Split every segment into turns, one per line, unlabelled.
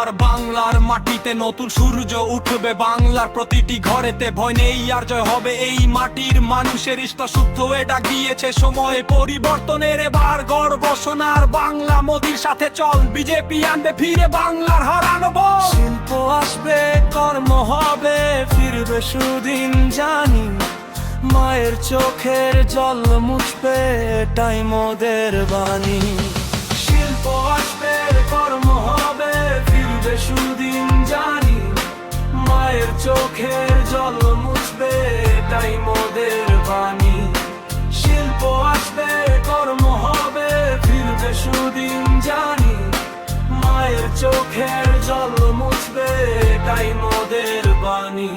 এবার বাংলার মাটিতে নতুন সূর্য উঠবে, বাংলার প্রতিটি ঘরেতে ভয় নেই আর জয় হবে এই মাটির মানুষের ইষ্টসুদ্ধ। এটা গিয়েছে সময়ে পরিবর্তনের, এবার গর্ব সোনার বাংলা। মোদির সাথে চল, বিজেপি আনবে ফিরে বাংলার হারানো বল।
শিল্প আসবে, কর্ম হবে, ফিরবে সুদিন জানি। মায়ের চোখের জল মুছবে, এটাই মোদের বাণী। শিল্প আসবে, কর্ম হবে, ফিরবে সুদিন জানি। মায়ের চোখের জল মুছবে, এটাই মোদের বাণী। শিল্প আসবে, কর্ম হবে, ফিরবে সুদিন জানি। মায়ের চোখের জল মুছবে, এটাই মোদের বাণী।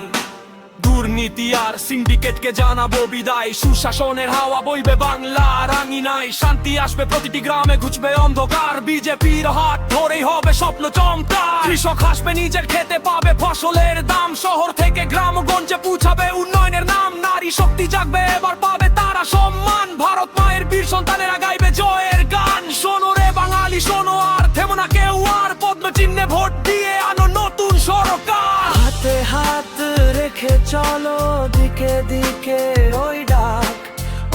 দুর্নীতি আর সিন্ডিকেটকে জানাবো বিদায়, সুশাসনের হাওয়া বইবে বাংলার আঙিনায়। শান্তি আসবে প্রতিটি গ্রামে, ঘুচবে অন্ধকার, বিজেপির হাত ধরেই হবে স্বপ্ন চমৎকার। কৃষক হাসবে, নিজের খেতে পাবে ফসলের দাম, শহর থেকে গ্রামগঞ্জে পৌঁছাবে উন্নয়নের নাম। নারী শক্তি জাগবে, এবার পাবে তারা সম্মান, ভারত মায়ের বীর সন্তানেরা গাইবে জয়ের গান। শোনো রে বাঙালি শোনো, আর থেমো না কেউ আর, পদ্ম চিহ্নে ভোট দিয়ে আনো নতুন সরকার।
হাতে হাত রেখে চলো, দিকে দিকে ওই ডাক।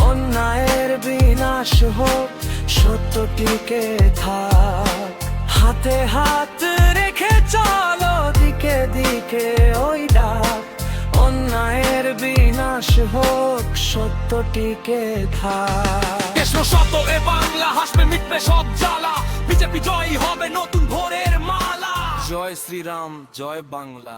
অন্যায়ের বিনাশ হোক, সত্য টিকে থাক। হাতে হাত রেখে চলো, দিকে দিকে ওই ডাক। অন্যায়ের বিনাশ হোক, সত্য টিকে থাক।
দেশ শত এ বাংলা হাসবে, মিটবে সব জ্বালা, বিজেপি জয় হবে নতুন ভোরের মালা।
জয় শ্রীরাম, জয় বাংলা।